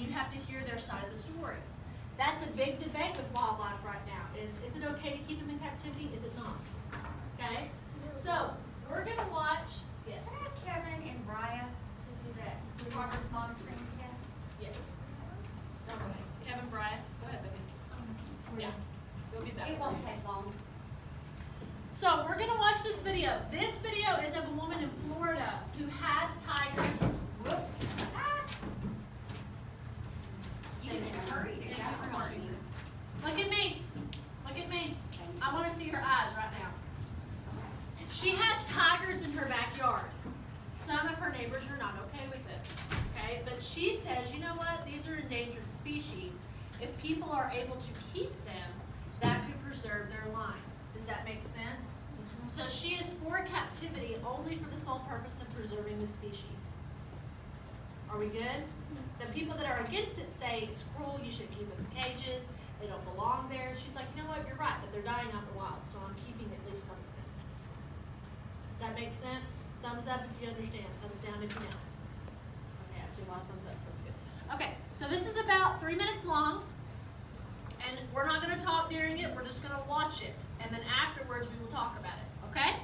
and you have to hear their side of the story. That's a big debate with wildlife right now. Is it okay to keep them in captivity? Is it not? Okay? So, we're going to watch, yes? Can I have Kevin and Brian to do that progress monitoring test? Yes. Okay. Kevin, Brian, go ahead, baby. Yeah, we'll be back. It won't take long. So we're gonna watch this video. This video is of a woman in Florida who has tigers. Whoops. You can hurry to get her. Look at me. Look at me. I want to see her eyes right now. She has tigers in her backyard. Some of her neighbors are not okay with this. Okay, but she says, you know what? These are endangered species. If people are able to keep them, that could preserve their line. Does that make sense? So she is for captivity only for the sole purpose of preserving the species. Are we good? The people that are against it say it's cruel, you should keep them in cages, they don't belong there. She's like, you know what, you're right, but they're dying out in the wild, so I'm keeping at least some of them. Does that make sense? Thumbs up if you understand, thumbs down if you know. Okay, I see a lot of thumbs up, so that's good. Okay, so this is about 3 minutes long, and we're not going to talk during it, we're just going to watch it, and then afterwards we will talk about it, okay?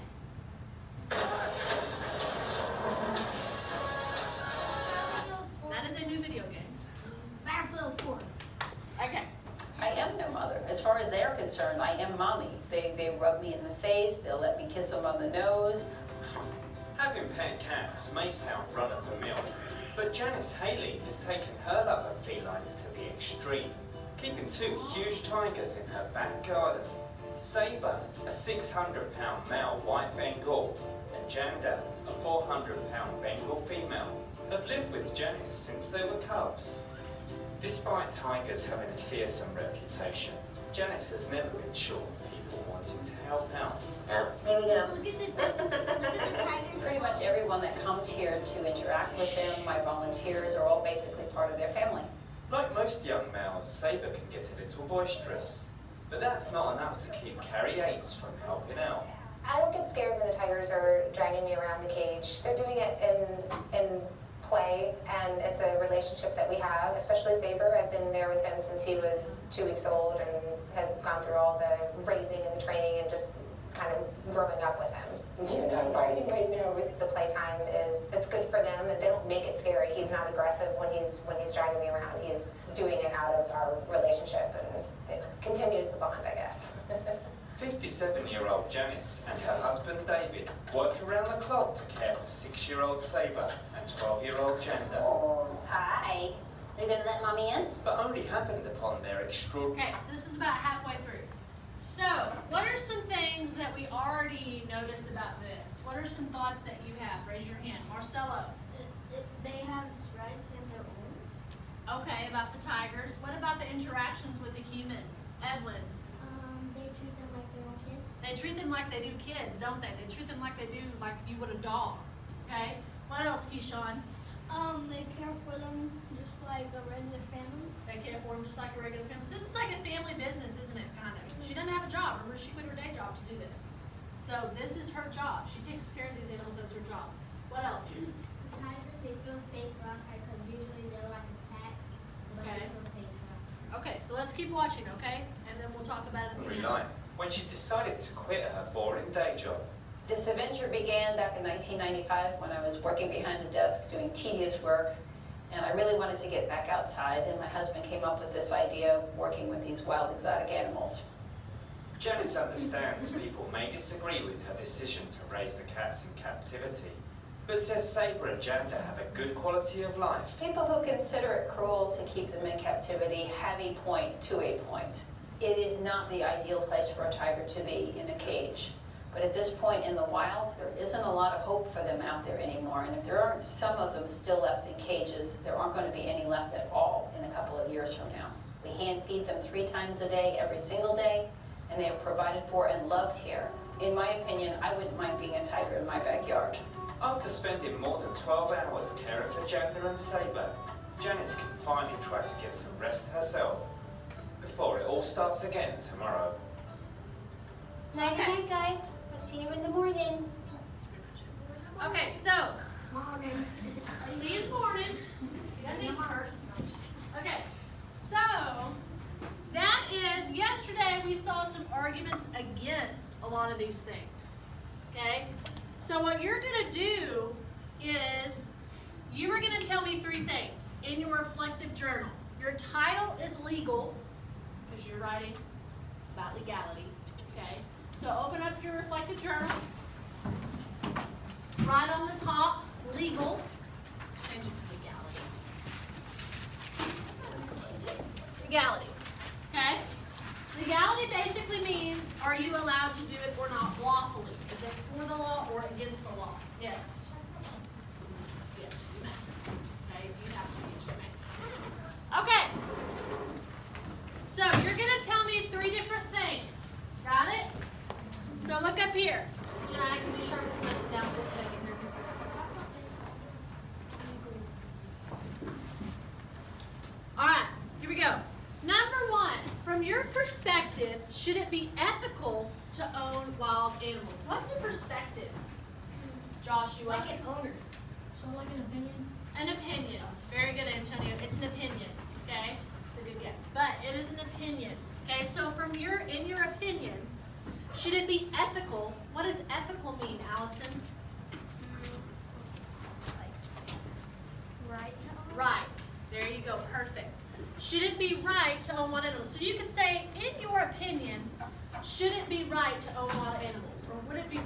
That is a new video game. Battlefield 4. Okay. I am their mother. As far as they're concerned, I am mommy. They rub me in the face, they'll let me kiss them on the nose. Having pet cats may sound run-of-the-mill, but Janice Haley has taken her love of felines to the extreme, keeping 2 huge tigers in her back garden. Sabre, a 600-pound male white Bengal, and Janda, a 400-pound Bengal female, have lived with Janice since they were cubs. Despite tigers having a fearsome reputation, Janice has never been short of people wanting to help out. Oh, here we go. Look at the tigers. Pretty much everyone that comes here to interact with them, my volunteers, are all basically part of their family. Like most young males, Sabre can get a little boisterous, but that's not enough to keep Carrie Yates from helping out. I don't get scared when the tigers are dragging me around the cage. They're doing it in play, and it's a relationship that we have, especially Sabre. I've been there with him since he was 2 weeks old and had gone through all the raising and the training and just kind of growing up with him. You're not biting right now. The playtime it's good for them, and they don't make it scary. He's not aggressive when he's dragging me around. He's doing it out of our relationship, and it continues the bond, I guess. 57-year-old Janice and her husband David work around the clock to care for 6-year-old Sabre and 12-year-old Janda, Oh, hi. Are you gonna let mommy in? but only happened upon their extraordinary... Okay, so this is about halfway through. So, what are some things that we already noticed about this? What are some thoughts that you have? Raise your hand. Marcelo. They have stripes in their own. Okay, about the tigers. What about the interactions with the humans? Evelyn. They treat them like their own kids. They treat them like they do kids, don't they? They treat them like they do like you would a dog. Okay? What else, Keyshawn? They care for them just like a regular family. They care for them just like a regular family. So this is like a family business, isn't it? Kind of. She doesn't have a job. Remember, she quit her day job to do this. So this is her job. She takes care of these animals as her job. What else? The tigers, they feel safe around her because usually they're like attacked, but Okay. they feel safe around her. Okay, so let's keep watching, okay? And then we'll talk about it at the end. life when she decided to quit her boring day job. This adventure began back in 1995 when I was working behind a desk doing tedious work, and I really wanted to get back outside, and my husband came up with this idea of working with these wild exotic animals. Janice understands people may disagree with her decision to raise the cats in captivity, but says Sabre and Janda have a good quality of life. People who consider it cruel to keep them in captivity have a point to a point. It is not the ideal place for a tiger to be, in a cage. But at this point in the wild, there isn't a lot of hope for them out there anymore. And if there aren't some of them still left in cages, there aren't going to be any left at all in a couple of years from now. We hand feed them 3 times a day, every single day, and they are provided for and loved here. In my opinion, I wouldn't mind being a tiger in my backyard. After spending more than 12 hours caring for Janda and Sabre, Janice can finally try to get some rest herself before it all starts again tomorrow. Night night, guys. We'll see you in the morning. Okay, so, Morning. see you in the morning. You gotta name first. against a lot of these things. Okay? So what you're gonna do is you are gonna tell me 3 things in your reflective journal. Your title is legal, because you're writing about legality. Okay? So open up your reflective journal. Write on the top, legal. Change it to legality. Legality. Okay? Legality basically means, are you allowed to do it or not lawfully? Is it for the law or against the law? Yes. Yes, you may. Okay, if you have to, yes, you may. Okay. So you're going to tell me 3 different things. Got it? So look up here. Jenna, I can be sure to put it down this second. All right, here we go. Number 1, from your perspective, should it be ethical to own wild animals? What's a perspective, Joshua? Like an owner. So like an opinion? An opinion. Very good, Antonio. It's an opinion, okay? It's a good guess. But it is an opinion, okay? So in your opinion, should it be ethical? What does ethical mean, Allison? Right to own? Right. There you go. Perfect. Should it be right to own wild animals? So you could say, in your opinion, should it be right to own wild animals? Or would it be